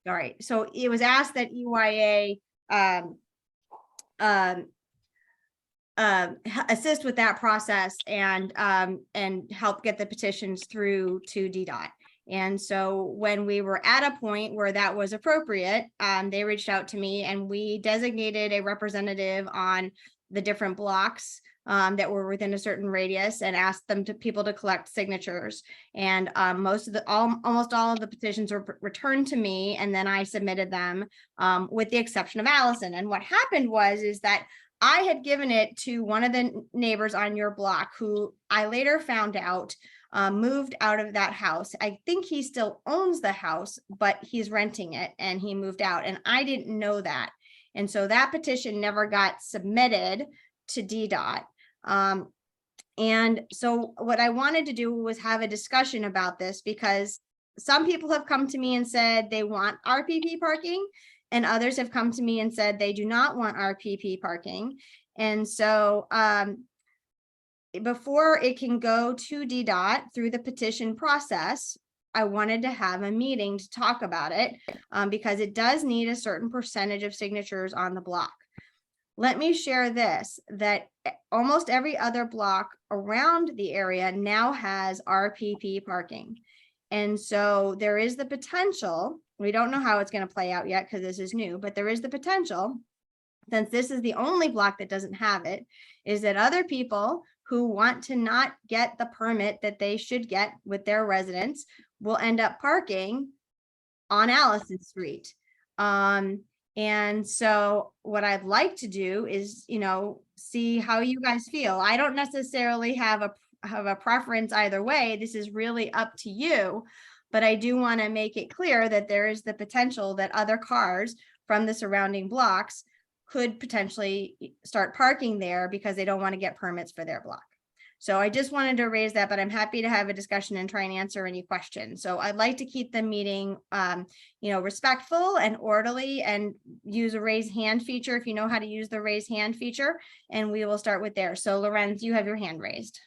All right, so it was asked that EYA assist with that process and help get the petitions through to DDOT. And so when we were at a point where that was appropriate, they reached out to me and we designated a representative on the different blocks that were within a certain radius and asked people to collect signatures. And almost all of the petitions were returned to me, and then I submitted them with the exception of Allison. And what happened is that I had given it to one of the neighbors on your block, who I later found out moved out of that house. I think he still owns the house, but he's renting it and he moved out, and I didn't know that. And so that petition never got submitted to DDOT. And so what I wanted to do was have a discussion about this, because some people have come to me and said they want RPP parking, and others have come to me and said they do not want RPP parking. And so before it can go to DDOT through the petition process, I wanted to have a meeting to talk about it because it does need a certain percentage of signatures on the block. Let me share this, that almost every other block around the area now has RPP parking. And so there is the potential, we don't know how it's going to play out yet because this is new, but there is the potential, since this is the only block that doesn't have it, is that other people who want to not get the permit that they should get with their residents will end up parking on Allison Street. And so what I'd like to do is, see how you guys feel. I don't necessarily have a preference either way. This is really up to you, but I do want to make it clear that there is the potential that other cars from the surrounding blocks could potentially start parking there because they don't want to get permits for their block. So I just wanted to raise that, but I'm happy to have a discussion and try and answer any questions. So I'd like to keep the meeting, respectful and orderly, and use a raise hand feature if you know how to use the raise hand feature, and we will start with there. So Lorenz, you have your hand raised.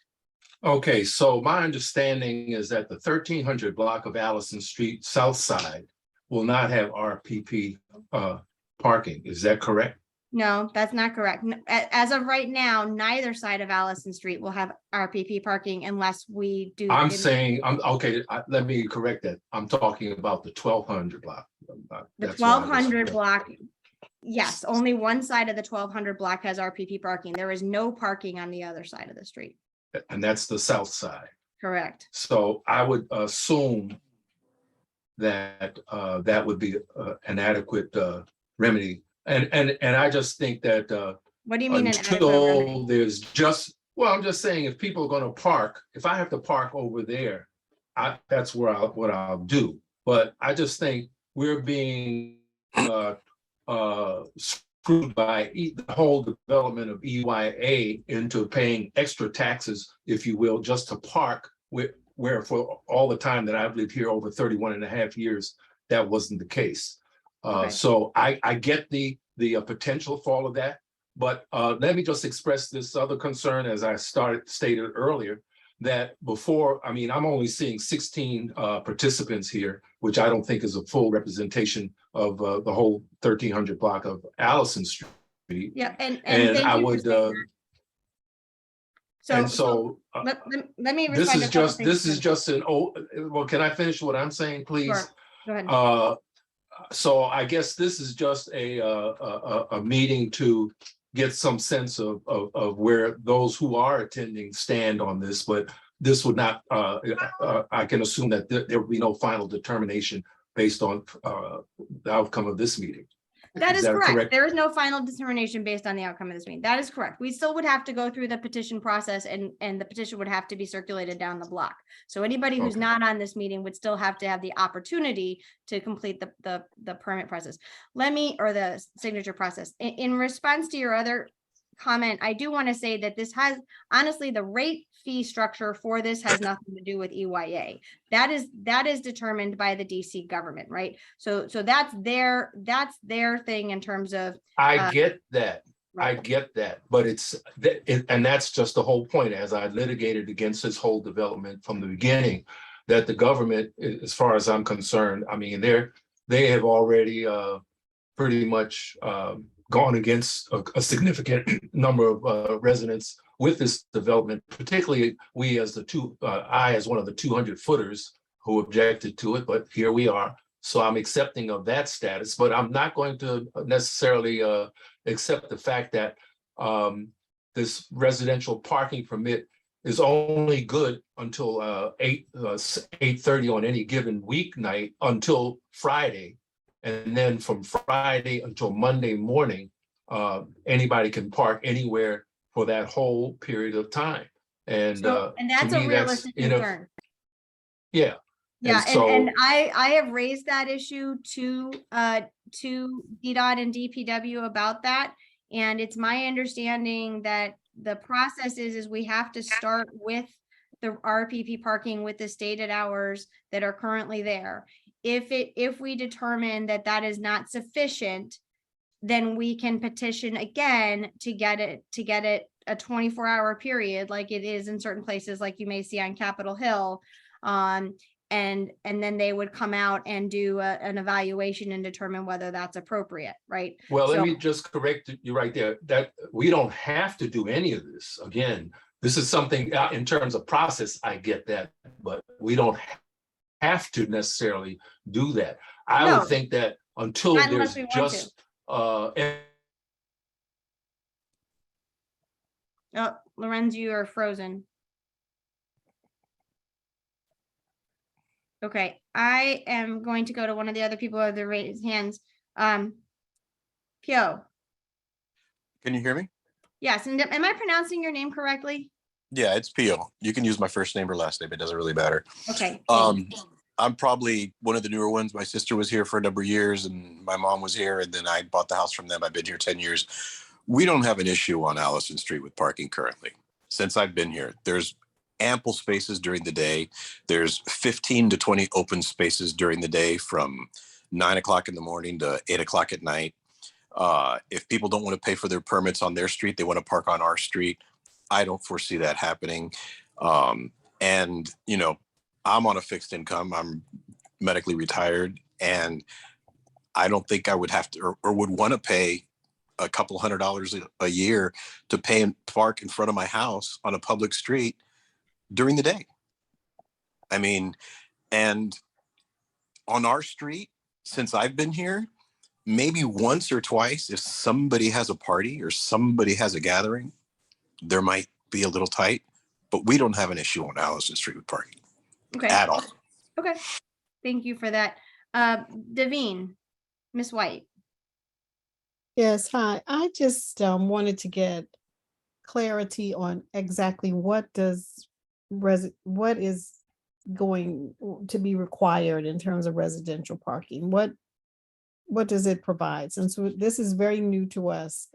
Okay, so my understanding is that the 1300 block of Allison Street South Side will not have RPP parking. Is that correct? No, that's not correct. As of right now, neither side of Allison Street will have RPP parking unless we do. I'm saying, okay, let me correct that. I'm talking about the 1200 block. The 1200 block, yes, only one side of the 1200 block has RPP parking. There is no parking on the other side of the street. And that's the south side. Correct. So I would assume that that would be an adequate remedy. And I just think that what do you mean until there's just, well, I'm just saying, if people are going to park, if I have to park over there, that's where what I'll do. But I just think we're being screwed by the whole development of EYA into paying extra taxes, if you will, just to park where for all the time that I've lived here over 31 and a half years, that wasn't the case. Okay. So I get the potential for all of that, but let me just express this other concern, as I stated earlier, that before, I mean, I'm only seeing 16 participants here, which I don't think is a full representation of the whole 1300 block of Allison Street. Yeah, and I would. So let me. This is just an well. Can I finish what I'm saying, please? Sure. Go ahead. So I guess this is just a meeting to get some sense of where those who are attending stand on this, but this would not, I can assume that there will be no final determination based on the outcome of this meeting. That is correct. There is no final determination based on the outcome of this meeting. That is correct. We still would have to go through the petition process, and the petition would have to be circulated down the block. So anybody who's not on this meeting would still have to have the opportunity to complete the permit process. Or the signature process. In response to your other comment, I do want to say that this has, honestly, the rate fee structure for this has nothing to do with EYA. That is determined by the DC government, right? So that's their thing in terms of. I get that. Right. I get that, but and that's just the whole point. As I litigated against this whole development from the beginning, that the government, as far as I'm concerned, I mean, they have already pretty much gone against a significant number of residents with this development, particularly we as I as one of the 200 footers who objected to it, but here we are. So I'm accepting of that status, but I'm not going to necessarily accept the fact that this residential parking permit is only good until 8:30 on any given weeknight until Friday. And then from Friday until Monday morning, anybody can park anywhere for that whole period of time. And And that's a realistic concern. Yeah. Yeah, so, and I have raised that issue to DDOT and DPW about that. And it's my understanding that the process is we have to start with the RPP parking with the stated hours that are currently there. If we determine that that is not sufficient, then we can petition again to get it a 24-hour period like it is in certain places, like you may see on Capitol Hill. And then they would come out and do an evaluation and determine whether that's appropriate, right? Well, let me just correct you right there, that we don't have to do any of this. Again, this is something in terms of process, I get that, but we don't have to necessarily do that. I would think that until there's just Oh, Lorenz, you are frozen. Okay, I am going to go to one of the other people with the raised hands. Pio. Can you hear me? Yes, and am I pronouncing your name correctly? Yeah, it's Pio. You can use my first name or last name. It doesn't really matter. Okay. I'm probably one of the newer ones. My sister was here for a number of years and my mom was here, and then I bought the house from them. I've been here 10 years. We don't have an issue on Allison Street with parking currently. Since I've been here, there's ample spaces during the day. There's 15 to 20 open spaces during the day from 9 o'clock in the morning to 8 o'clock at night. If people don't want to pay for their permits on their street, they want to park on our street. I don't foresee that happening. And, you know, I'm on a fixed income. I'm medically retired, and I don't think I would have to or would want to pay a couple $100 a year to pay and park in front of my house on a public street during the day. I mean, and on our street, since I've been here, maybe once or twice, if somebody has a party or somebody has a gathering, there might be a little tight, but we don't have an issue on Allison Street with parking at all. Okay, thank you for that. Davine, Miss White. Yes, hi. I just wanted to get clarity on exactly what is going to be required in terms of residential parking. What does it provide? Since this is very new to us,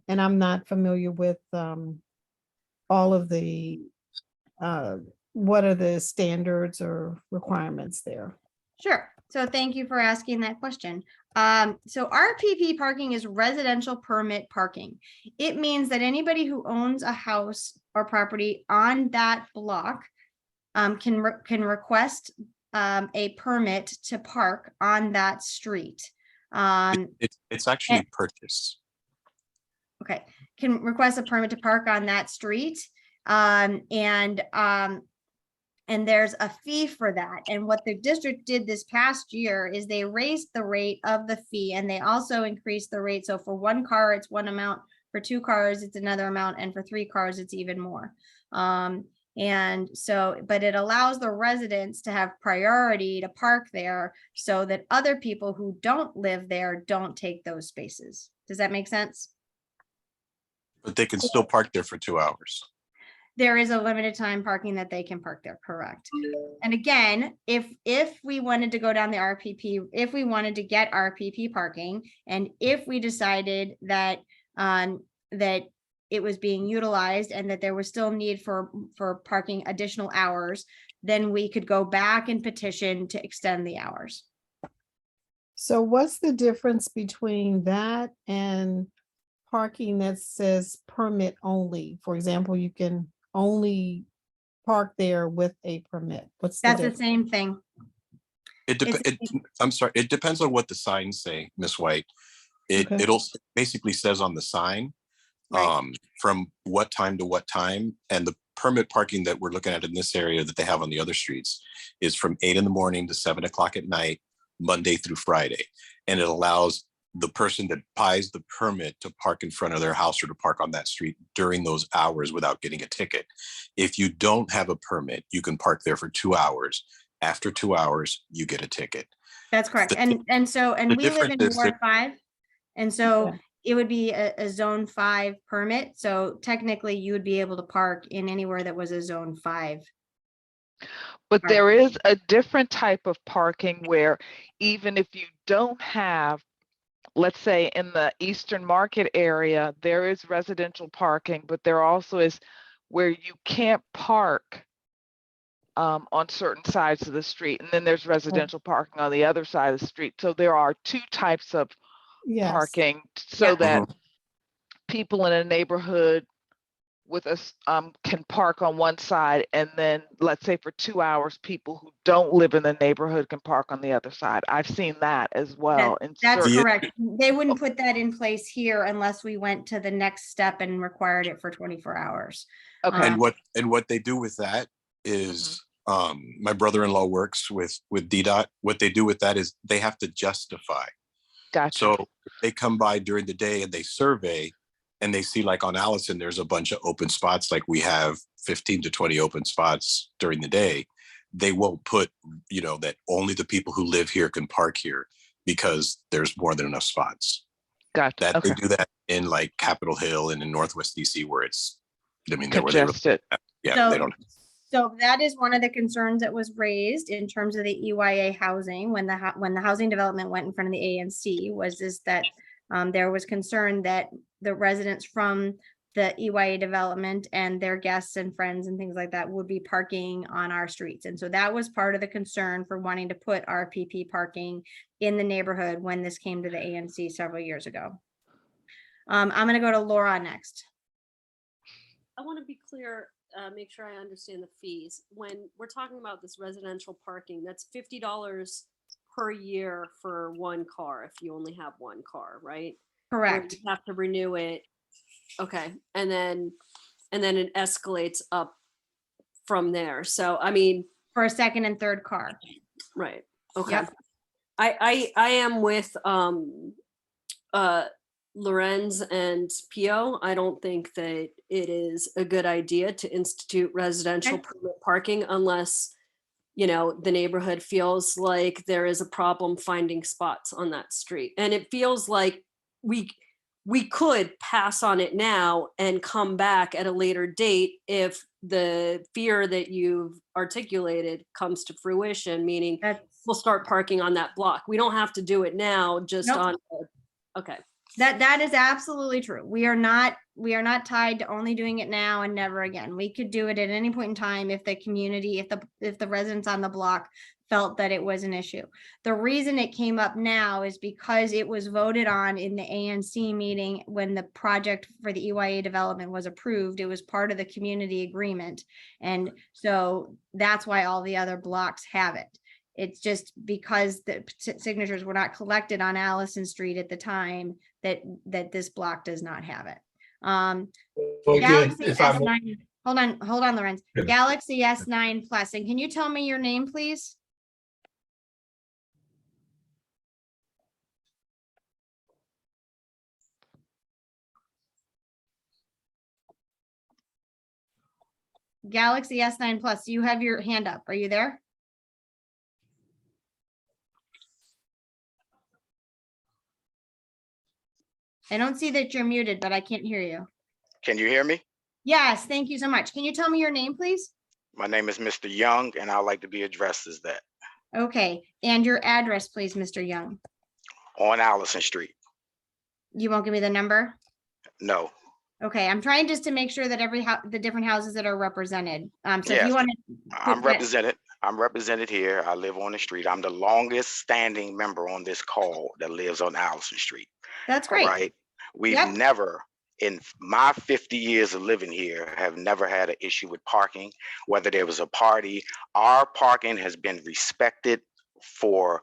and I'm not familiar with all of the what are the standards or requirements there? Sure. So thank you for asking that question. So RPP parking is residential permit parking. It means that anybody who owns a house or property on that block can request a permit to park on that street. It's actually purchase. Okay, can request a permit to park on that street. And there's a fee for that. And what the district did this past year is they raised the rate of the fee, and they also increased the rate. So for one car, it's one amount, for two cars, it's another amount, and for three cars, it's even more. And so, but it allows the residents to have priority to park there so that other people who don't live there don't take those spaces. Does that make sense? But they can still park there for 2 hours. There is a limited time parking that they can park there, correct? And again, if we wanted to go down the RPP, if we wanted to get RPP parking, and if we decided that that it was being utilized and that there was still need for parking additional hours, then we could go back and petition to extend the hours. So what's the difference between that and parking that says permit only? For example, you can only park there with a permit? What's the That's the difference? same thing. I'm sorry, it depends on what the signs say, Miss White. Okay. It'll basically says on the sign, Right. from what time to what time. And the permit parking that we're looking at in this area that they have on the other streets is from 8 in the morning to 7 o'clock at night, Monday through Friday. And it allows the person that buys the permit to park in front of their house or to park on that street during those hours without getting a ticket. If you don't have a permit, you can park there for 2 hours. After 2 hours, you get a ticket. That's correct. The- And we live difference in is Ward 5. And so Okay. it would be a zone 5 permit. So technically you would be able to park in anywhere that was a zone 5. But Right. there is a different type of parking where even if you don't have, let's say in the Eastern Market area, there is residential parking, but there also is where you can't park on certain sides of the street. And then there's residential parking on the other side of the street. So there are two types of Yes. parking so Yeah. that people in a neighborhood with us can park on one side, and then let's say for 2 hours, people who don't live in the neighborhood can park on the other side. I've seen that as well. in That's certain- correct. They wouldn't put that in place here unless we went to the next step and required it for 24 hours. Okay. And what they do with that is, my brother-in-law works with DDOT. What they do with that is they have to justify. Gotcha. So they come by during the day and they survey, and they see, like on Allison, there's a bunch of open spots, like we have 15 to 20 open spots during the day. They won't put, that only the people who live here can park here because there's more than enough spots. Gotcha. They Okay. do that in like Capitol Hill and in Northwest DC where it's, there where they Congested. they don't. So that is one of the concerns that was raised in terms of the EYA housing when the housing development went in front of the ANC was that there was concern that the residents from the EYA development and their guests and friends and things like that would be parking on our streets. And so that was part of the concern for wanting to put RPP parking in the neighborhood when this came to the ANC several years ago. I'm going to go to Laura next. I want to be clear, make sure I understand the fees. When we're talking about this residential parking, that's $50 per year for one car if you only have one car, right? Correct. You have to renew it. Okay. And then it escalates up from there. So, I mean, For a second and third car. right. Okay. Yep. I am with Lorenz and Pio. I don't think that it is a good idea to institute residential Okay. permit parking unless, the neighborhood feels like there is a problem finding spots on that street. And it feels like we could pass on it now and come back at a later date if the fear that you've articulated comes to fruition, meaning we'll start parking on that block. We don't have to do it now, just Nope. okay. That is absolutely true. We are not tied to only doing it now and never again. We could do it at any point in time if the community, if the residents on the block felt that it was an issue. The reason it came up now is because it was voted on in the ANC meeting when the project for the EYA development was approved. It was part of the community agreement. And so that's why all the other blocks have it. It's just because the signatures were not collected on Allison Street at the time that this block does not have it. Well, again, Galaxy if I'm, S9, hold on, Lorenz. Yeah. Galaxy S9 Plus, and can you tell me your name, please? Galaxy S9 Plus, you have your hand up. Are you there? I don't see that you're muted, but I can't hear you. Can you hear me? Yes, thank you so much. Can you tell me your name, please? My name is Mr. Young, and I'd like to be addressed as that Okay, and your address, please, Mr. Young. on Allison Street. You won't give me the number? No. Okay, I'm trying just to make sure that the different houses that are represented. So if Yes. you want to, I'm represented. I'm represented here. I live on the street. I'm the longest standing member on this call that lives on Allison Street. that's All great. right. We've Yep. never in my 50 years of living here, have never had an issue with parking, whether there was a party. Our parking has been respected for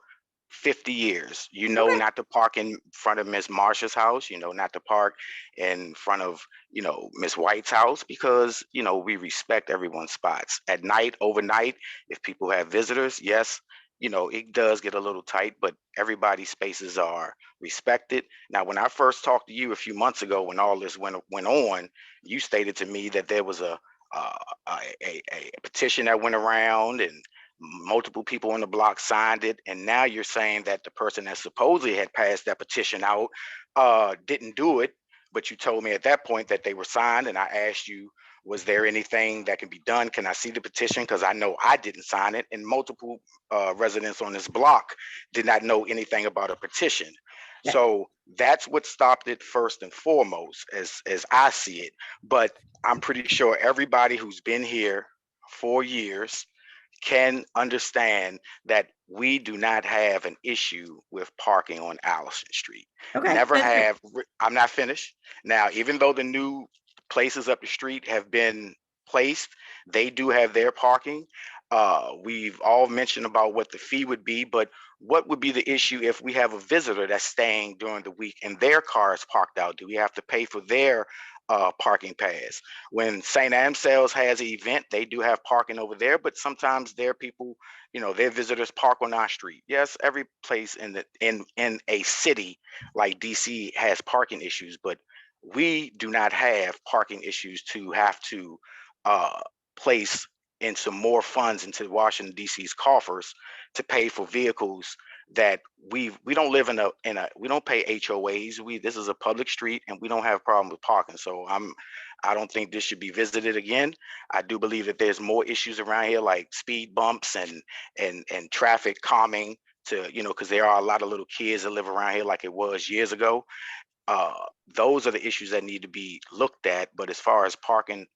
50 years. You know, Okay. not to park in front of Miss Marsha's house, you know, not to park in front of, you know, Miss White's house, because, you know, we respect everyone's spots. At night, overnight, if people have visitors, yes, you know, it does get a little tight, but everybody's spaces are respected. Now, when I first talked to you a few months ago, when all this went on, you stated to me that there was a petition that went around and multiple people on the block signed it. And now you're saying that the person that supposedly had passed that petition out didn't do it. But you told me at that point that they were signed, and I asked you, was there anything that can be done? Can I see the petition? Because I know I didn't sign it, and multiple residents on this block did not know anything about a petition. Yeah. So that's what stopped it first and foremost, as I see it. But I'm pretty sure everybody who's been here for years can understand that we do not have an issue with parking on Allison Street. Okay. Never that's great. have. I'm not finished. Now, even though the new places up the street have been placed, they do have their parking. We've all mentioned about what the fee would be, but what would be the issue if we have a visitor that's staying during the week and their car is parked out? Do we have to pay for their parking pass? When St. Amsel's has an event, they do have parking over there, but sometimes their people, you know, their visitors park on our street. Yes, every place in a city like DC has parking issues, but we do not have parking issues to have to place in some more funds into Washington DC's coffers to pay for vehicles that we don't live in a we don't pay HOAs. This is a public street and we don't have a problem with parking. So I don't think this should be visited again. I do believe that there's more issues around here like speed bumps and traffic calming to, you know, because there are a lot of little kids that live around here like it was years ago. Those are the issues that need to be looked at. But as far as parking,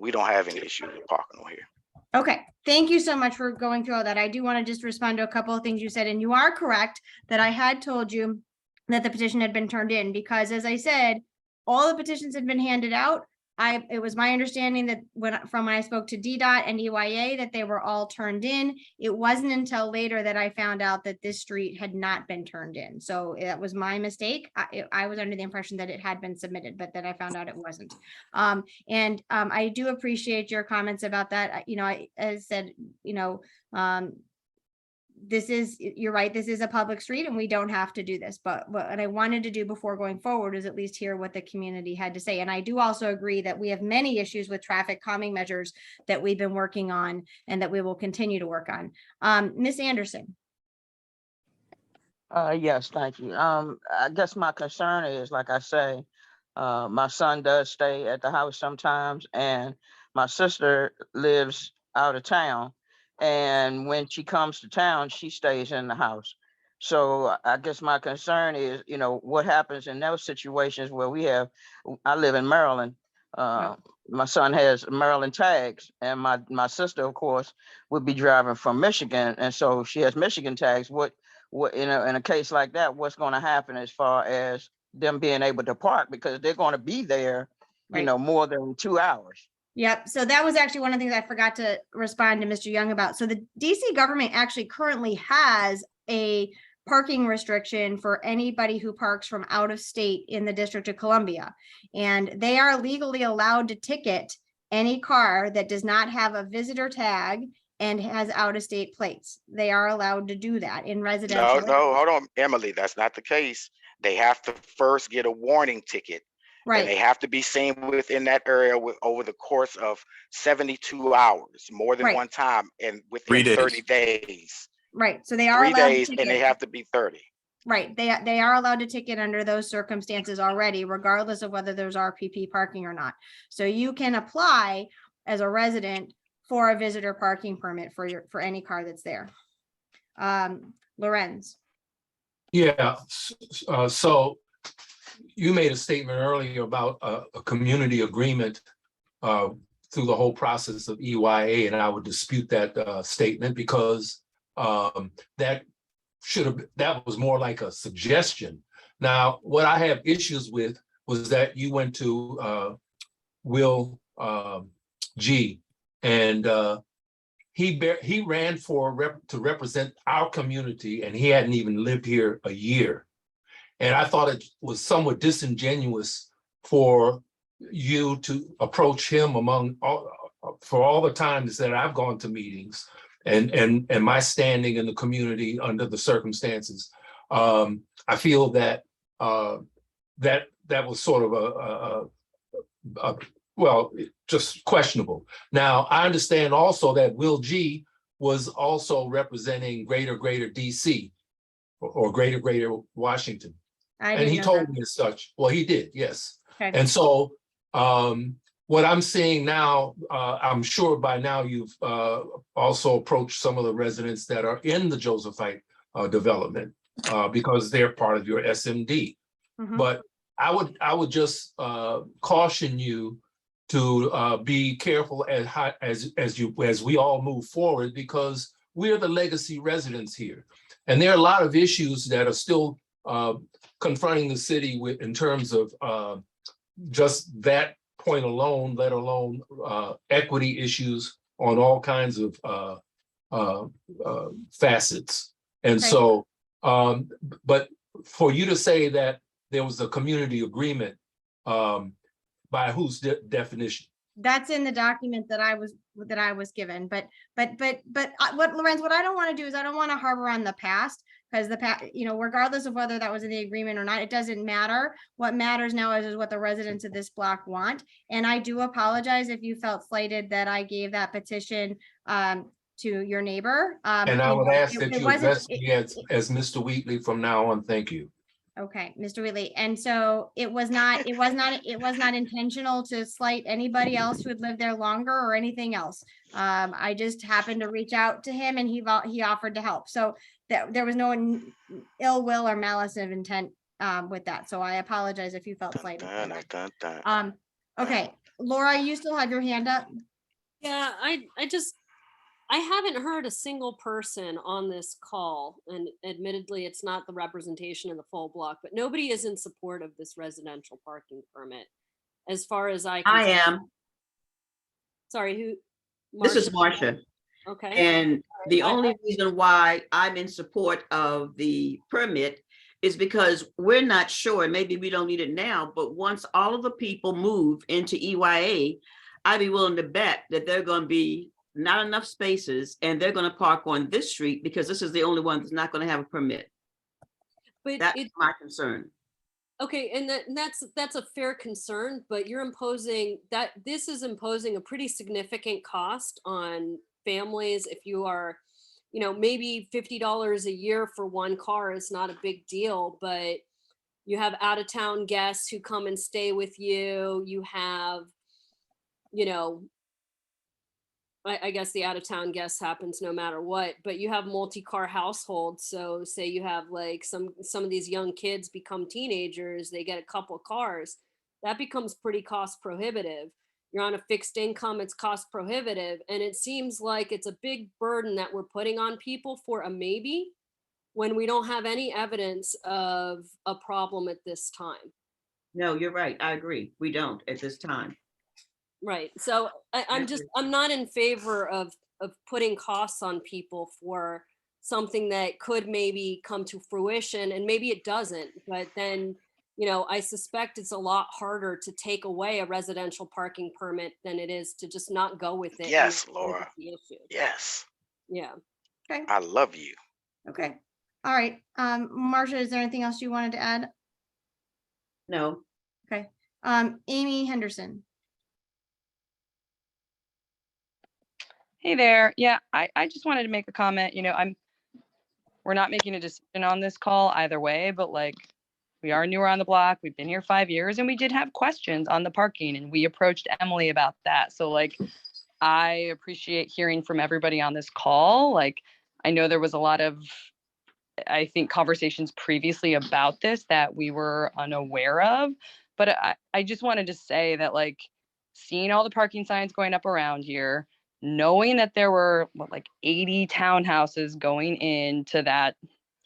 we don't have any issues with parking on here. Okay, thank you so much for going through all that. I do want to just respond to a couple of things you said, and you are correct that I had told you that the petition had been turned in, because as I said, all the petitions had been handed out. It was my understanding that when I spoke to DDOT and EYA that they were all turned in. It wasn't until later that I found out that this street had not been turned in. So that was my mistake. I was under the impression that it had been submitted, but then I found out it wasn't. I do appreciate your comments about that. You know, as said, you know, you're right, this is a public street and we don't have to do this, but what I wanted to do before going forward is at least hear what the community had to say. And I do also agree that we have many issues with traffic calming measures that we've been working on and that we will continue to work on. Ms. Anderson. Yes, thank you. I guess my concern is, like I say, my son does stay at the house sometimes, and my sister lives out of town. And when she comes to town, she stays in the house. So I guess my concern is, you know, what happens in those situations where I live in Maryland. My son has Maryland tags, and my sister, of course, would be driving from Michigan. And so she has Michigan tags. What in a case like that, what's going to happen as far as them being able to park, because they're going to be there, you know, more than 2 hours. Yep. So that was actually one of the things I forgot to respond to Mr. Young about. So the DC government actually currently has a parking restriction for anybody who parks from out of state in the District of Columbia. And they are legally allowed to ticket any car that does not have a visitor tag and has out of state plates. They are allowed to do that in residential. No, hold on, Emily, that's not the case. They have to first get a warning ticket. Right. And they have to be seen within that area over the course of 72 hours, more than one time, and within 30 days. Right. So they are 3 allowed days, to and they have to be 30. Right. They are allowed to ticket under those circumstances already, regardless of whether there's RPP parking or not. So you can apply as a resident for a visitor parking permit for any car that's there. Lorenz. Yeah. So you made a statement earlier about a community agreement through the whole process of EYA, and I would dispute that statement, because that was more like a suggestion. Now, what I have issues with was that you went to Will G, and he ran to represent our community, and he hadn't even lived here a year. And I thought it was somewhat disingenuous for you to approach him for all the times that I've gone to meetings and my standing in the community under the circumstances. I feel that that was sort of well, just questionable. Now, I understand also that Will G was also representing Greater DC or Greater Washington. And he told me as such. Well, he did, yes. Okay. And so what I'm seeing now, I'm sure by now you've also approached some of the residents that are in the Josephite development because they're part of your SMD. Mhm. But I would just caution you to be careful as we all move forward, because we're the legacy residents here, and there are a lot of issues that are still confronting the city in terms of just that point alone, let alone equity issues on all kinds of facets. And Okay. so, but for you to say that there was a community agreement, by whose definition? That's in the document that I was given, but Lorenz, what I don't want to do is I don't want to harbor on the past, because the past, regardless of whether that was in the agreement or not, it doesn't matter. What matters now is what the residents of this block want. And I do apologize if you felt slighted that I gave that petition to your neighbor. And I would ask that you address me it, as Mr. Wheatley from now on. Thank you. Okay, Mr. Wheatley. And so it was not intentional to slight anybody else who had lived there longer or anything else. I just happened to reach out to him and he offered to help. So there was no ill will or malice of intent with that. So I apologize if you felt slighted. Okay, Laura, you still have your hand up? Yeah, I haven't heard a single person on this call, and admittedly, it's not the representation of the full block, but nobody is in support of this residential parking permit. As far as I can tell. am. Sorry, who? This is Marcia. Okay. And the only reason why I'm in support of the permit is because we're not sure, maybe we don't need it now, but once all of the people move into EYA, I'd be willing to bet that they're going to be not enough spaces and they're going to park on this street because this is the only one that's not going to have a permit. But that's my concern. Okay, and that's a fair concern, but this is imposing a pretty significant cost on families. If you are, maybe $50 a year for one car is not a big deal, but you have out of town guests who come and stay with you. You have, I guess the out of town guest happens no matter what, but you have multi-car households. So say you have like some of these young kids become teenagers, they get a couple of cars, that becomes pretty cost prohibitive. You're on a fixed income, it's cost prohibitive. And it seems like it's a big burden that we're putting on people for a maybe when we don't have any evidence of a problem at this time. No, you're right. I agree. We don't at this time. Right. So I'm not in favor of putting costs on people for something that could maybe come to fruition, and maybe it doesn't, but then, I suspect it's a lot harder to take away a residential parking permit than it is to just not go with it. Yes, Laura. Yes. Yeah. Okay. I love you. Okay. All right. Marcia, is there anything else you wanted to add? No. Okay. Amy Henderson. Hey there. Yeah, I just wanted to make a comment. We're not making a decision on this call either way, but we are newer on the block. We've been here 5 years and we did have questions on the parking and we approached Emily about that. So I appreciate hearing from everybody on this call. I know there was a lot of, I think, conversations previously about this that we were unaware of, but I just wanted to say that seeing all the parking signs going up around here, knowing that there were 80 townhouses going into that.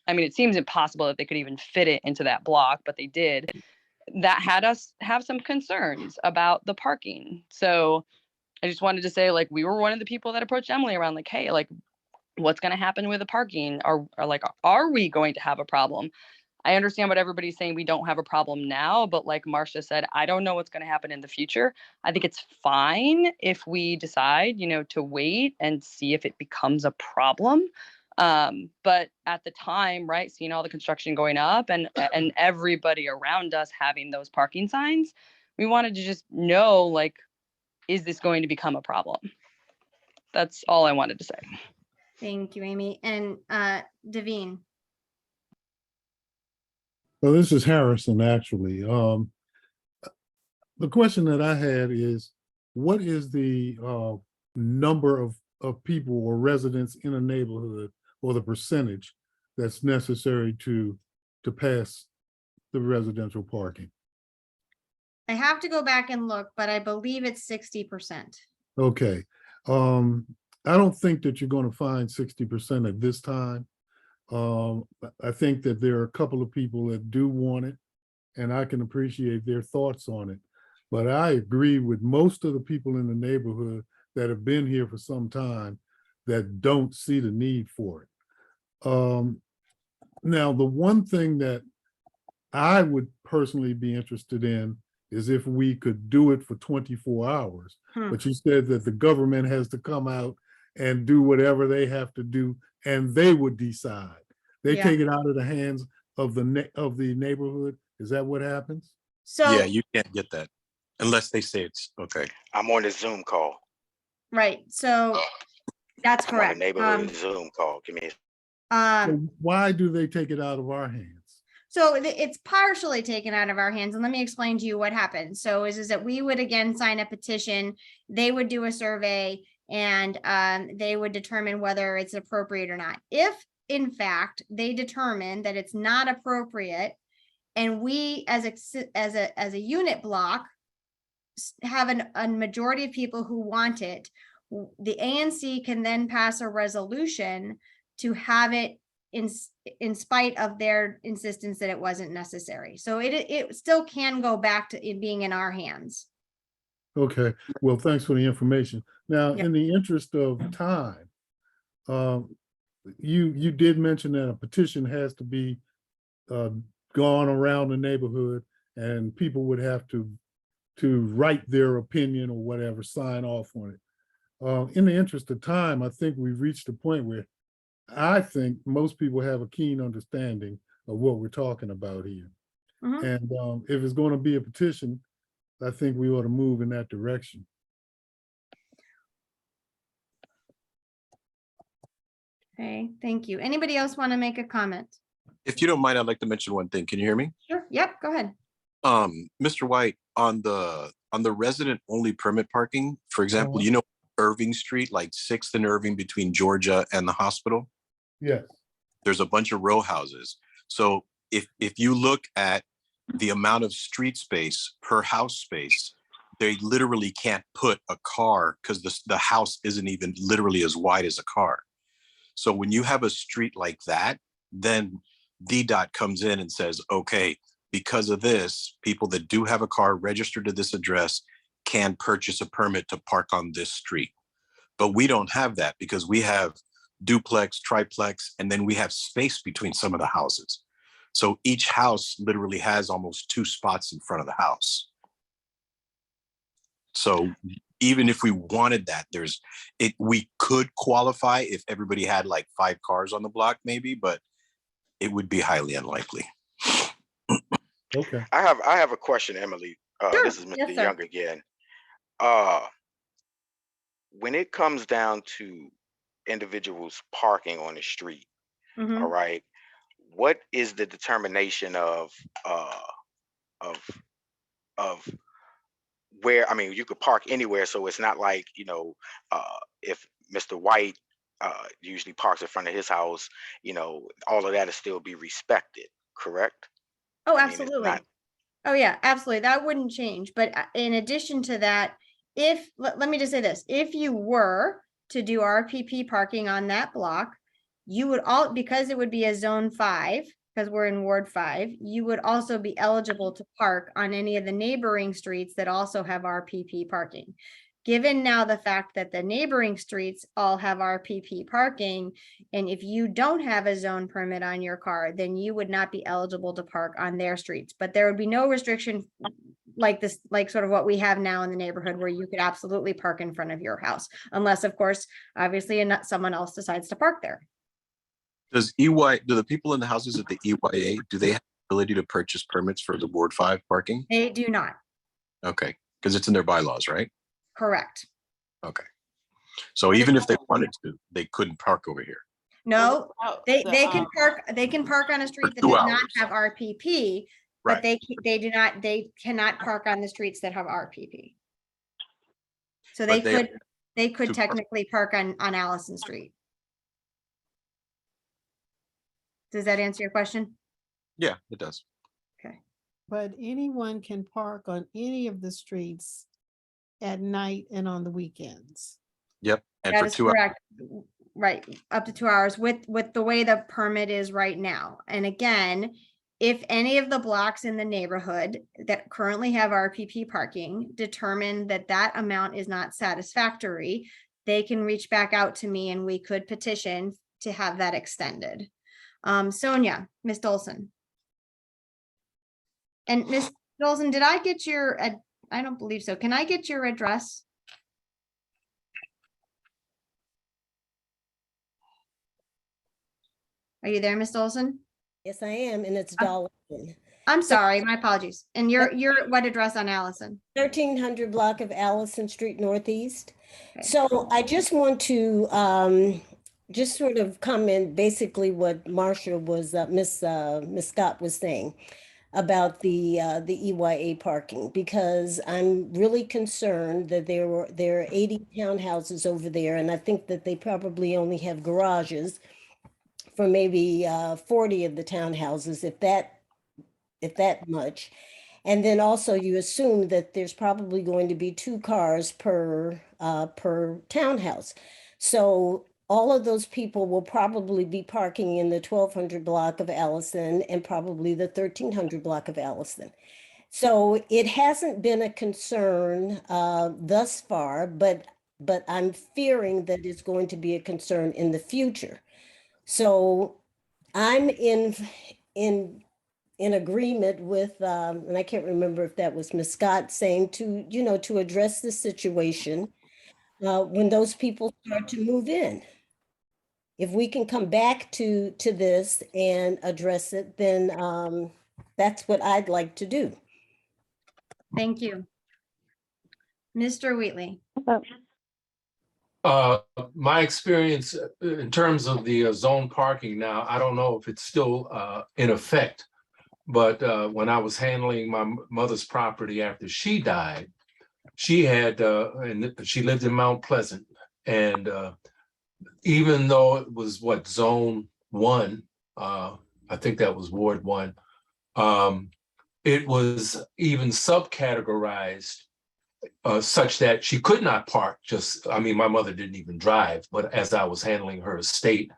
I mean, it seems impossible that they could even fit it into that block, but they did. that had us have some concerns about the parking. So I just wanted to say, like, we were one of the people that approached Emily around, like, hey, like, what's going to happen with the parking? Are we going to have a problem? I understand what everybody's saying. We don't have a problem now, but like Marcia said, I don't know what's going to happen in the future. I think it's fine if we decide, to wait and see if it becomes a problem. But at the time, right, seeing all the construction going up and everybody around us having those parking signs, we wanted to just know, like, is this going to become a problem? That's all I wanted to say. Thank you, Amy. And Daveen. Well, this is Harrison, actually. The question that I had is, what is the number of people or residents in a neighborhood, or the percentage that's necessary to pass the residential parking? I have to go back and look, but I believe it's 60%. Okay. I don't think that you're going to find 60% at this time. I think that there are a couple of people that do want it, and I can appreciate their thoughts on it. But I agree with most of the people in the neighborhood that have been here for some time that don't see the need for it. Now, the one thing that I would personally be interested in is if we could do it for 24 hours. But you said that the government has to come out and do whatever they have to do, and they would decide. They take it out of the hands of the neighborhood. Is that what happens? So Yeah, you can't get that unless they say it's okay. I'm on the Zoom call. right. So that's I'm on the correct. neighborhood Zoom call. Give me So why do they take it out of our hands? So it's partially taken out of our hands, and let me explain to you what happened. So is that we would again sign a petition, they would do a survey, and they would determine whether it's appropriate or not. If in fact they determine that it's not appropriate, and we as a unit block have a majority of people who want it, the ANC can then pass a resolution to have it in spite of their insistence that it wasn't necessary. So it still can go back to it being in our hands. Okay, well, thanks for the information. Now, Yep. in the interest of time, you did mention that a petition has to be gone around the neighborhood, and people would have to write their opinion or whatever, sign off on it. In the interest of time, I think we've reached a point where I think most people have a keen understanding of what we're talking about here. And if it's going to be a petition, I think we ought to move in that direction. Okay, thank you. Anybody else want to make a comment? If you don't mind, I'd like to mention one thing. Can you hear me? Sure. Yep, go ahead. Mr. White, on the resident only permit parking, for example, you know, Irving Street, like 6th and Irving between Georgia and the hospital? Yes. There's a bunch of row houses. So if you look at the amount of street space per house space, they literally can't put a car because the house isn't even literally as wide as a car. So when you have a street like that, then DDOT comes in and says, okay, because of this, people that do have a car registered to this address can purchase a permit to park on this street. But we don't have that because we have duplex, triplex, and then we have space between some of the houses. So each house literally has almost 2 spots in front of the house. So even if we wanted that, we could qualify if everybody had like 5 cars on the block maybe, but it would be highly unlikely. Okay. I have a question, Emily. Sure. This is Mr. Yes, sir. Young again. When it comes down to individuals parking on the street, all right, what is the determination of where? I mean, you could park anywhere, so it's not like, you know, if Mr. White usually parks in front of his house, you know, all of that is still be respected, correct? Oh, I mean, it's absolutely. not. Oh, yeah, absolutely. That wouldn't change. But in addition to that, let me just say this, if you were to do RPP parking on that block, you would because it would be a zone 5, because we're in Ward 5, you would also be eligible to park on any of the neighboring streets that also have RPP parking. Given now the fact that the neighboring streets all have RPP parking, and if you don't have a zone permit on your car, then you would not be eligible to park on their streets. But there would be no restriction like this, like sort of what we have now in the neighborhood where you could absolutely park in front of your house, unless of course, obviously, someone else decides to park there. Do the people in the houses at the EYA, do they have the ability to purchase permits for the Ward 5 parking? They do not. Okay, because it's in their bylaws, right? Correct. Okay. So even if they wanted to, they couldn't park over here. No, they can park on a street that 2 does not hours. have RPP, but Right. they cannot park on the streets that have RPP. So But they could to park- technically park on Allison Street. Does that answer your question? Yeah, it does. Okay. But anyone can park on any of the streets at night and on the weekends. Yep. And That for is 2 hours. correct. Right, up to 2 hours with the way the permit is right now. And again, if any of the blocks in the neighborhood that currently have RPP parking determine that that amount is not satisfactory, they can reach back out to me and we could petition to have that extended. Sonia, Ms. Dolson. And Ms. Dolson, did I get your, I don't believe so. Can I get your address? Are you there, Ms. Dolson? Yes, I am, and it's Darlington. I'm sorry, my apologies. And you're what address on Allison? 1300 block of Allison Street Northeast. Okay. So I just want to just sort of comment basically what Marsha was, Miss Scott was saying about the EYA parking, because I'm really concerned that there are 80 townhouses over there, and I think that they probably only have garages for maybe 40 of the townhouses, if that much. And then also you assume that there's probably going to be 2 cars per townhouse. So all of those people will probably be parking in the 1200 block of Allison and probably the 1300 block of Allison. So it hasn't been a concern thus far, but I'm fearing that it's going to be a concern in the future. So I'm in agreement with, and I can't remember if that was Ms. Scott saying to address the situation when those people start to move in. If we can come back to this and address it, then that's what I'd like to do. Thank you. Mr. Wheatley. My experience in terms of the zone parking now, I don't know if it's still in effect, but when I was handling my mother's property after she died, she had, and she lived in Mount Pleasant, and even though it was zone 1, I think that was Ward 1, it was even subcategorized such that she could not park my mother didn't even drive, but as I was handling her estate,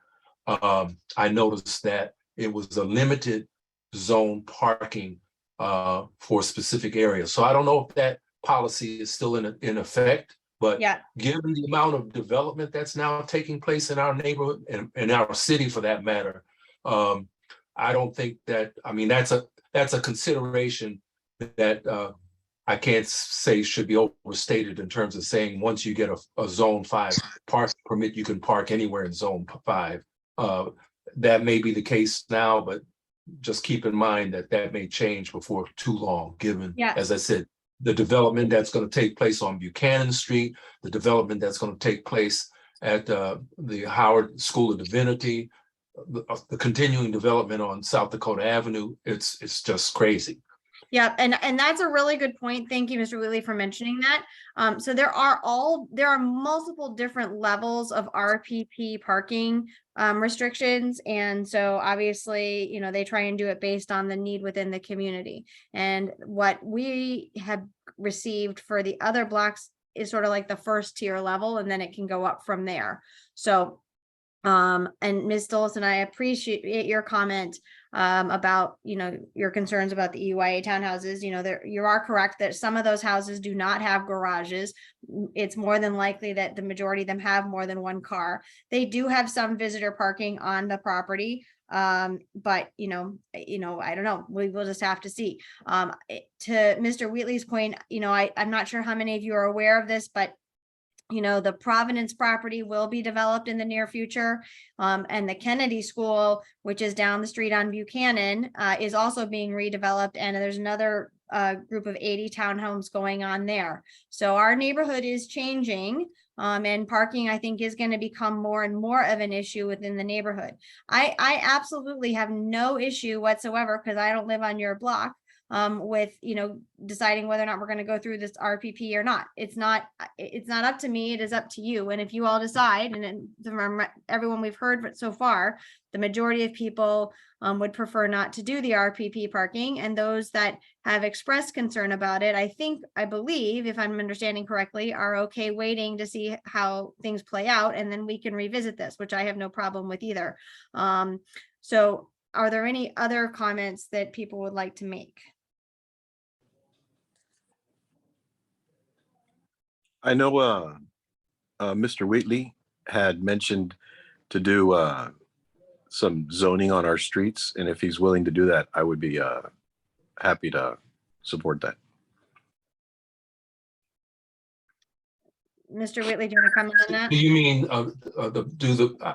I noticed that it was a limited zone parking for specific areas. So I don't know if that policy is still in effect, but Yeah. given the amount of development that's now taking place in our neighborhood and in our city for that matter, I don't think that, that's a consideration that I can't say should be overstated in terms of saying once you get a zone 5 park permit, you can park anywhere in zone 5. That may be the case now, but just keep in mind that may change before too long, given, as I said, the development that's going to take place on Buchanan Street, the development that's going to take place at the Howard School of Divinity, the continuing development on South Dakota Avenue. It's just crazy. Yeah, and that's a really good point. Thank you, Mr. Wheatley, for mentioning that. So there are multiple different levels of RPP parking restrictions. And so obviously, they try and do it based on the need within the community. And what we have received for the other blocks is sort of like the first tier level, and then it can go up from there. So And Ms. Dulles, I appreciate your comment about, your concerns about the EYA townhouses. You are correct that some of those houses do not have garages. It's more than likely that the majority of them have more than one car. They do have some visitor parking on the property. But I don't know, we will just have to see. To Mr. Wheatley's point, I'm not sure how many of you are aware of this, but the Providence property will be developed in the near future. And the Kennedy School, which is down the street on Buchanan, is also being redeveloped. And there's another group of 80 townhomes going on there. So our neighborhood is changing. And parking, I think, is going to become more and more of an issue within the neighborhood. I absolutely have no issue whatsoever, because I don't live on your block, with deciding whether or not we're going to go through this RPP or not. It's not up to me, it is up to you. And if you all decide, and from everyone we've heard so far, the majority of people would prefer not to do the RPP parking, and those that have expressed concern about it, I believe, if I'm understanding correctly, are okay waiting to see how things play out, and then we can revisit this, which I have no problem with either. So are there any other comments that people would like to make? I know Mr. Wheatley had mentioned to do some zoning on our streets, and if he's willing to do that, I would be happy to support that. Mr. Whitley, do you want to comment on that? Do you mean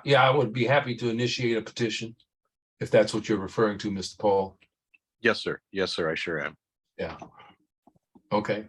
yeah, I would be happy to initiate a petition if that's what you're referring to, Mr. Paul. Yes, sir. Yes, sir. I sure am. Yeah. Okay.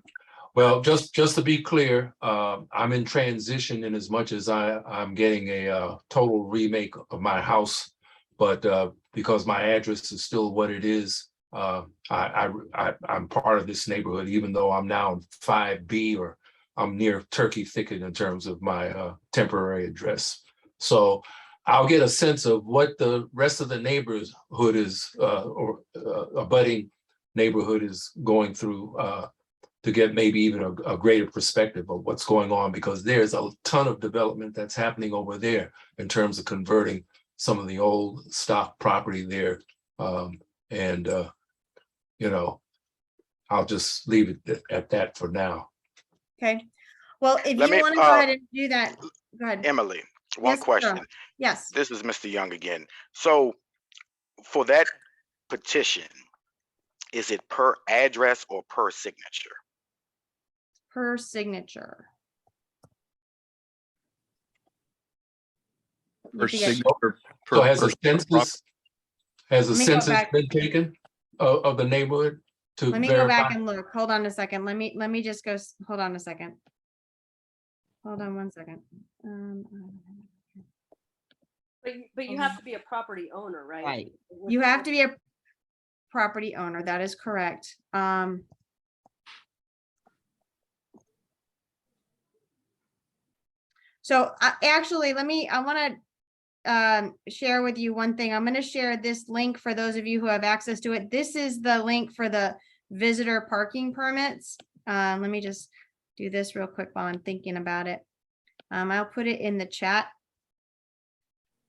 Well, just to be clear, I'm in transition in as much as I'm getting a total remake of my house, but because my address is still what it is, I'm part of this neighborhood, even though I'm now in 5B, or I'm near Turkey Thicket in terms of my temporary address. So I'll get a sense of what the rest of the neighborhood is, or abutting neighborhood is going through, to get maybe even a greater perspective of what's going on, because there's a ton of development that's happening over there in terms of converting some of the old stock property there. I'll just leave it at that for now. Okay. Well, if Let you me, want to go ahead and do that, go ahead. Emily, one Yes, sir. question. Yes. This is Mr. Young again. So for that petition, is it per address or per signature? Per signature. Per You get- signature, So has a Let me go census back. been taken of the neighborhood to Let me go back verify? and look. Hold on a second. Let me just go. Hold on a second. Hold on one second. But you have to be a property owner, right? Right. You have to be a property owner. That is correct. So actually, I want to share with you one thing. I'm going to share this link for those of you who have access to it. This is the link for the visitor parking permits. Let me just do this real quick while I'm thinking about it. I'll put it in the chat.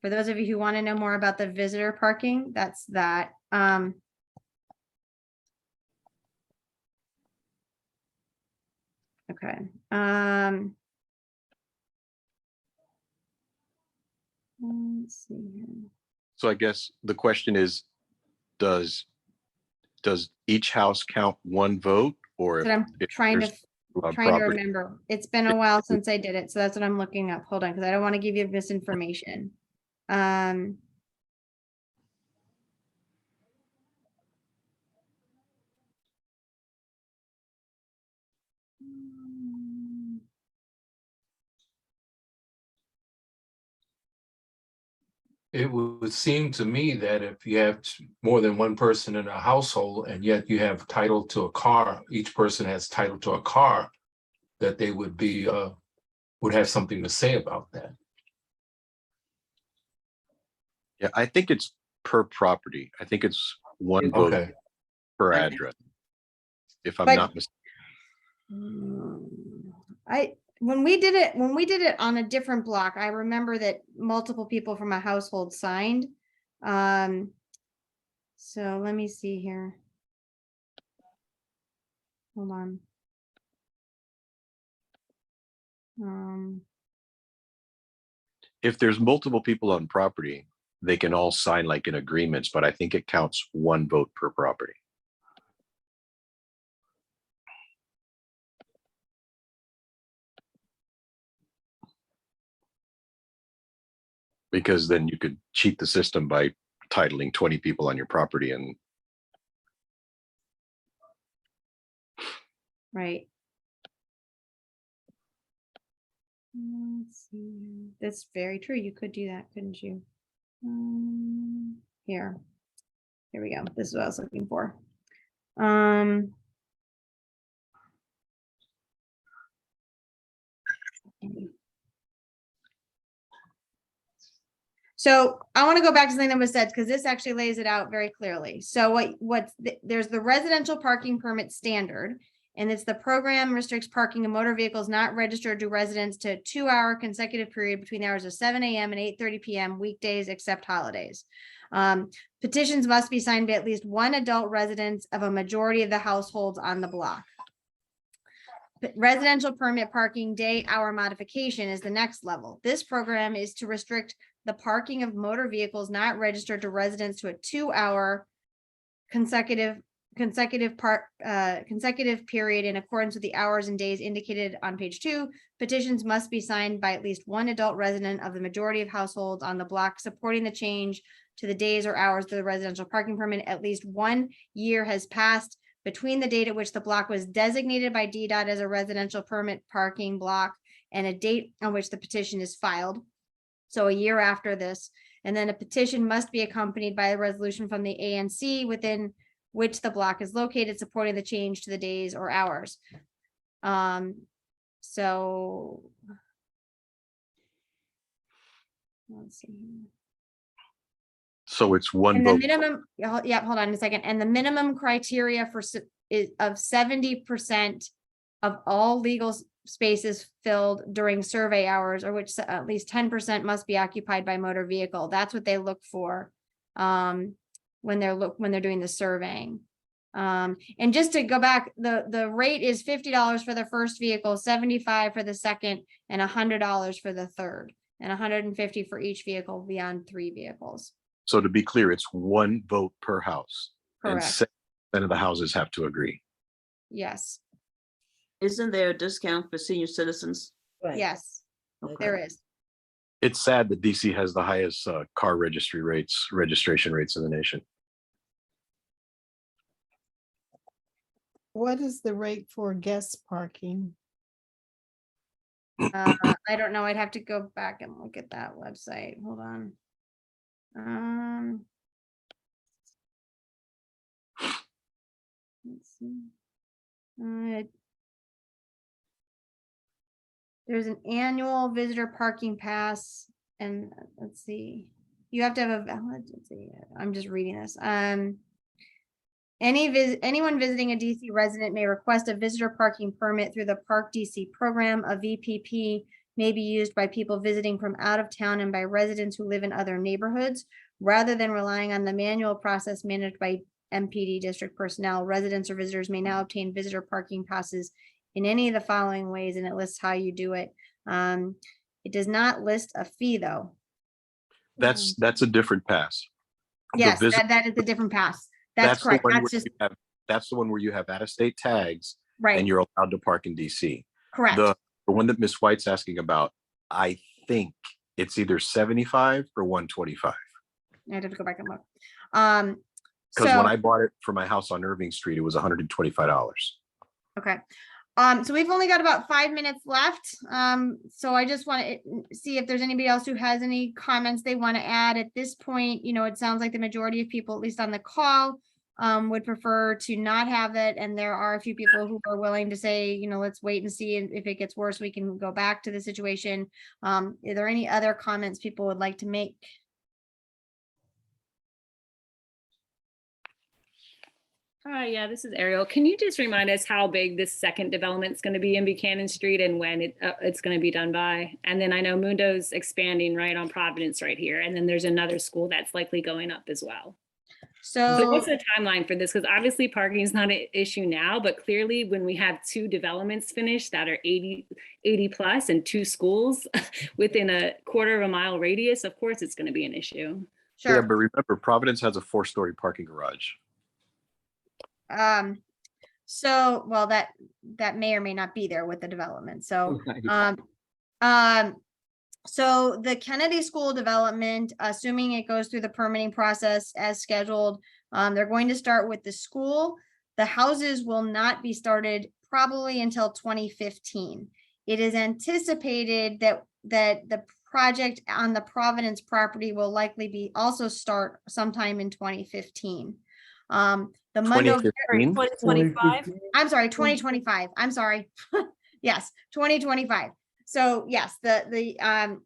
For those of you who want to know more about the visitor parking, that's that. Okay. Let's see here. So I guess the question is, does each house count one vote, or But I'm if trying there's to property? remember. It's been a while since I did it, so that's what I'm looking up. Hold on, because I don't want to give you misinformation. It would seem to me that if you have more than one person in a household, and yet you have title to a car, each person has title to a car, that they would be would have something to say about that. Yeah, I think it's per property. I think it's one vote Okay. per Okay. address, if I'm But- not mistaken. when we did it on a different block, I remember that multiple people from a household signed. So let me see here. Hold on. If there's multiple people on property, they can all sign like in agreements, but I think it counts one vote per property. Because then you could cheat the system by titling 20 people on your property and Right. Let's see. That's very true. You could do that, couldn't you? Here we go. This is what I was looking for. So I want to go back to something that was said because this actually lays it out very clearly. So there's the residential parking permit standard, and it's the program restricts parking of motor vehicles not registered to residents to a 2-hour consecutive period between the hours of 7 a.m. and 8:30 p.m. weekdays except holidays. Petitions must be signed by at least one adult resident of a majority of the households on the block. Residential permit parking day hour modification is the next level. This program is to restrict the parking of motor vehicles not registered to residents to a 2-hour consecutive period in accordance with the hours and days indicated on page 2. Petitions must be signed by at least one adult resident of the majority of households on the block supporting the change to the days or hours of the residential parking permit. At least 1 year has passed between the date at which the block was designated by DDOT as a residential permit parking block and a date on which the petition is filed. So a year after this, and then a petition must be accompanied by a resolution from the ANC within which the block is located, supporting the change to the days or hours. So let's see. so it's one And the vote. minimum, yeah, hold on a second. And the minimum criteria is of 70% of all legal spaces filled during survey hours, or which at least 10% must be occupied by motor vehicle. That's what they look for when they're doing the surveying. And just to go back, the rate is $50 for the first vehicle, $75 for the second, and $100 for the third, and $150 for each vehicle beyond 3 vehicles. So to be clear, it's one vote per house. Correct. And 7% of the houses have to agree. Yes. Isn't there a discount for senior citizens? Right. Yes, Okay. there is. It's sad that DC has the highest car registration rates in the nation. What is the rate for guest parking? I don't know. I'd have to go back and look at that website. Hold on. Let's see. There's an annual visitor parking pass, and let's see. You have to have a valid. Let's see. I'm just reading this. Anyone visiting a DC resident may request a visitor parking permit through the Park DC program. A VPP may be used by people visiting from out of town and by residents who live in other neighborhoods. Rather than relying on the manual process managed by MPD district personnel, residents or visitors may now obtain visitor parking passes in any of the following ways, and it lists how you do it. It does not list a fee, though. That's a different pass. Yes, that is a different pass. That's correct. That's the one where you have out-of-state tags right. and you're allowed to park in DC. Correct. The one that Miss White's asking about, I think it's either 75 or 125. I'd have to go back and look. Because when I bought it for my house on Irving Street, it was $125. Okay. So we've only got about 5 minutes left. So I just want to see if there's anybody else who has any comments they want to add at this point. You know, it sounds like the majority of people, at least on the call, would prefer to not have it. And there are a few people who are willing to say, you know, let's wait and see if it gets worse, we can go back to the situation. Are there any other comments people would like to make? Hi, yeah, this is Ariel. Can you just remind us how big this second development is going to be in Buchanan Street and when it's going to be done by? And then I know Mundo's expanding right on Providence right here. And then there's another school that's likely going up as well. So So what's the timeline for this? Because obviously parking is not an issue now, but clearly when we have 2 developments finished that are 80 plus and 2 schools within a quarter of a mile radius, of course it's going to be an issue. Yeah, sure. but remember, Providence has a 4-story parking garage. So, well, that may or may not be there with the development. So, so the Kennedy School development, assuming it goes through the permitting process as scheduled, they're going to start with the school. The houses will not be started probably until 2015. It is anticipated that the project on the Providence property will likely be also start sometime in 2015. The Mundo, 2015? 2025. I'm sorry, 2025. I'm sorry. Yes, 2025. So yes, the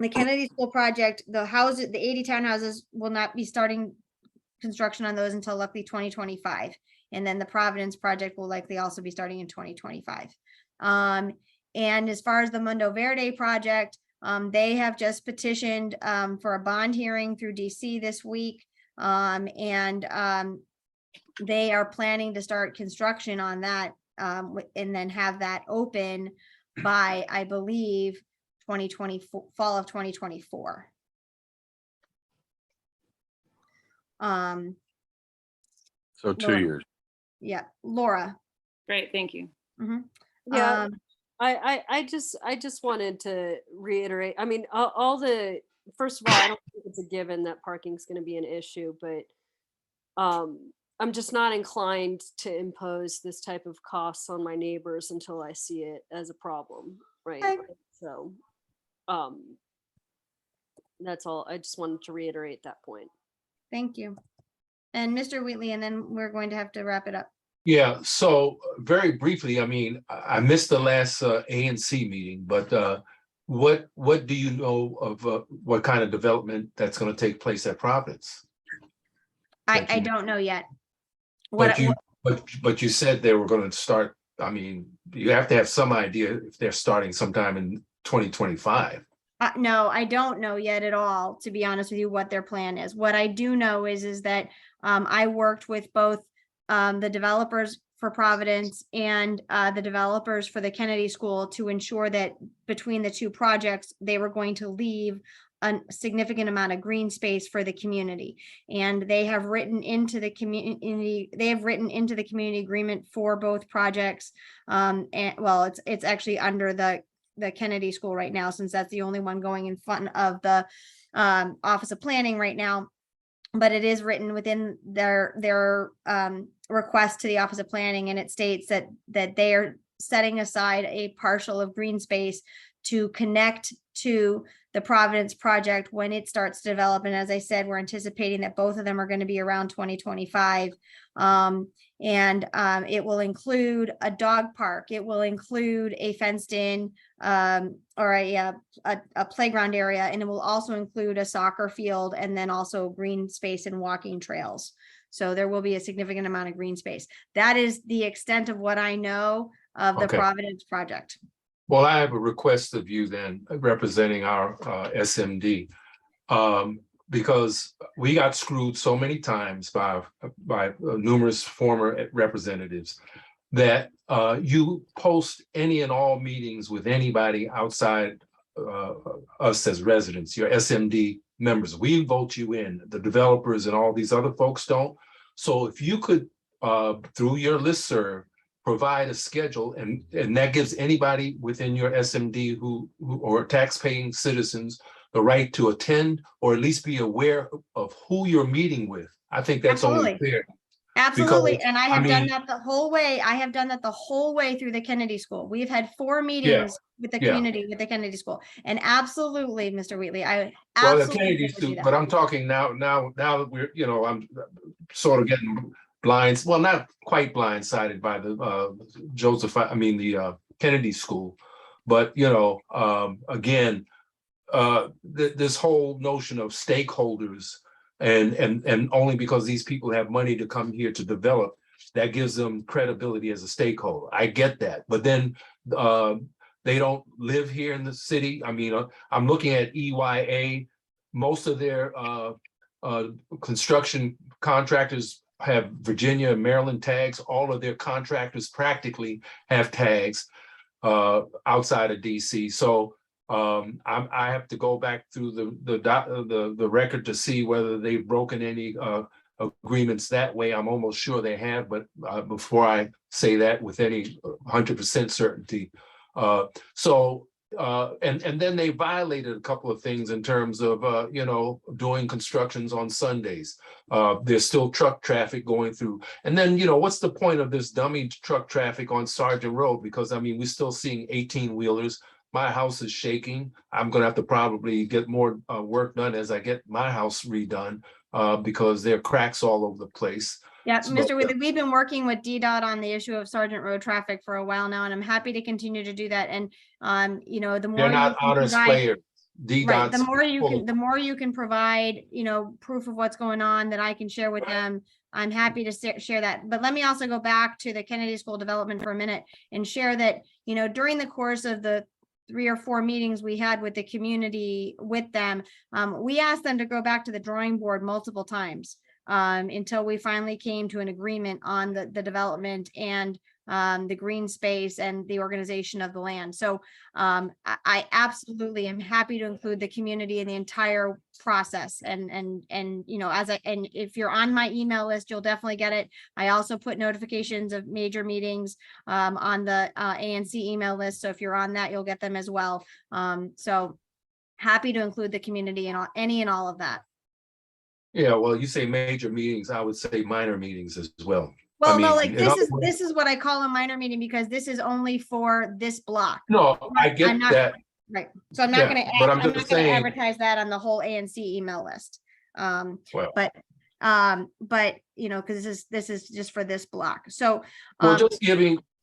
Kennedy School project, the houses, the 80 townhouses will not be starting construction on those until likely 2025. And then the Providence project will likely also be starting in 2025. And as far as the Mundo Verde project, they have just petitioned for a bond hearing through DC this week. They are planning to start construction on that and then have that open by, I believe, 2024, fall of 2024. So 2 Laura. years. Yeah, Laura. Great, thank you. Yeah, I just wanted to reiterate, I mean, first of all, I don't think it's a given that parking is going to be an issue, but I'm just not inclined to impose this type of costs on my neighbors until I see it as a problem, right? Okay. So, that's all. I just wanted to reiterate that point. Thank you. And Mr. Wheatley, and then we're going to have to wrap it up. Yeah, so very briefly, I mean, I missed the last ANC meeting, but what do you know of what kind of development that's going to take place at Providence? I don't know yet. But you said they were going to start. I mean, you have to have some idea if they're starting sometime in 2025. No, I don't know yet at all, to be honest with you, what their plan is. What I do know is that I worked with both the developers for Providence and the developers for the Kennedy School to ensure that between the 2 projects, they were going to leave a significant amount of green space for the community. And they have written into the community, agreement for both projects. And well, it's actually under the Kennedy School right now, since that's the only one going in front of the Office of Planning right now. But it is written within their request to the Office of Planning, and it states that they are setting aside a partial of green space to connect to the Providence project when it starts to develop. And as I said, we're anticipating that both of them are going to be around 2025. It will include a dog park. It will include a fenced in or a playground area, and it will also include a soccer field and then also green space and walking trails. So there will be a significant amount of green space. That is the extent of what I know of the Providence project. Well, I have a request of you then, representing our SMD, because we got screwed so many times by numerous former representatives that you post any and all meetings with anybody outside us as residents, your SMD members. We vote you in, the developers and all these other folks don't. So if you could, through your listserv, provide a schedule, and that gives anybody within your SMD who or tax-paying citizens the right to attend or at least be aware of who you're meeting with. I think that's only fair. Absolutely. Because, And I have done that the whole way. I have done that the whole way through the Kennedy School. We've had 4 meetings with the community, with the Kennedy School. And absolutely, Mr. Wheatley, I absolutely. Well, the Kennedy School, but I'm talking now that we're, I'm sort of getting well, not quite blindsided by the the Kennedy School, but again, this whole notion of stakeholders And only because these people have money to come here to develop, that gives them credibility as a stakeholder. I get that, but then they don't live here in the city. I mean, I'm looking at EYA. Most of their construction contractors have Virginia and Maryland tags. All of their contractors practically have tags outside of DC. So I have to go back through the record to see whether they've broken any agreements that way. I'm almost sure they have, but before I say that with any 100% certainty. And then they violated a couple of things in terms of, doing constructions on Sundays. There's still truck traffic going through. And then, what's the point of this dummy truck traffic on Sergeant Road? Because, I mean, we're still seeing 18-wheelers. My house is shaking. I'm going to have to probably get more work done as I get my house redone because there are cracks all over the place. Yeah, So, Mr. Wheeler, we've been working with DDOT on the issue of Sergeant Road traffic for a while now, and I'm happy to continue to do that. And, the more They're not you can honest provide- players. Right, the DDOT's more you can provide, proof of what's going on that I can share with them, I'm happy to share that. But let me also go back to the Kennedy School development for a minute and share that, during the course of the 3 or 4 meetings we had with the community with them, we asked them to go back to the drawing board multiple times until we finally came to an agreement on the development and the green space and the organization of the land. So I absolutely am happy to include the community in the entire process. And if you're on my email list, you'll definitely get it. I also put notifications of major meetings on the ANC email list. So if you're on that, you'll get them as well. So happy to include the community in any and all of that. Yeah, well, you say major meetings, I would say minor meetings as well. Well, I no, mean, like in other words- this is what I call a minor meeting because this is only for this block. No, I I'm get not- that. Right. So I'm not Yeah, gonna, but I'm I'm not just gonna saying- advertise that on the whole ANC email list. Well. But because this is just for this block. So Well,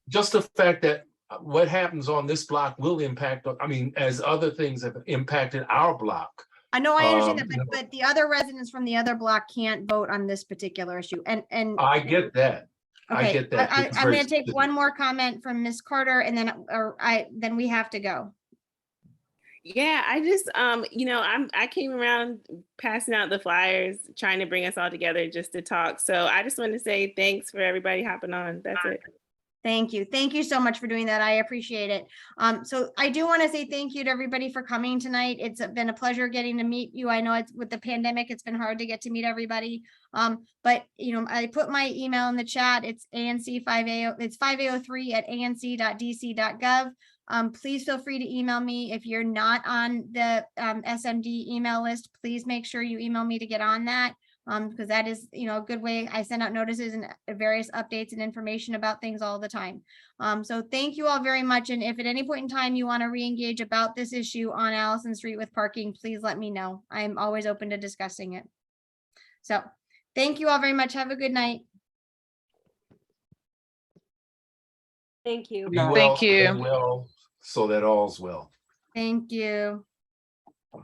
just the fact that what happens on this block will impact, as other things have impacted our block. I know I understand that, you but the other residents from the other block can't vote on this particular issue. And I get that. I okay, get that. It's I'm very gonna take specific. one more comment from Ms. Carter and then we have to go. Yeah, I just I came around passing out the flyers, trying to bring us all together just to talk. So I just want to say thanks for everybody hopping on. That's it. Thank you. Thank you so much for doing that. I appreciate it. So I do want to say thank you to everybody for coming tonight. It's been a pleasure getting to meet you. I know it's with the pandemic, it's been hard to get to meet everybody. But I put my email in the chat. It's ANC5A, it's 5803@anc.dc.gov. Please feel free to email me. If you're not on the SMD email list, please make sure you email me to get on that. Because that is, a good way. I send out notices and various updates and information about things all the time. So thank you all very much. And if at any point in time you want to re-engage about this issue on Allison Street with parking, please let me know. I'm always open to discussing it. So thank you all very much. Have a good night. Thank you. Be well, Thank you. stay well, so that all's well. Thank you.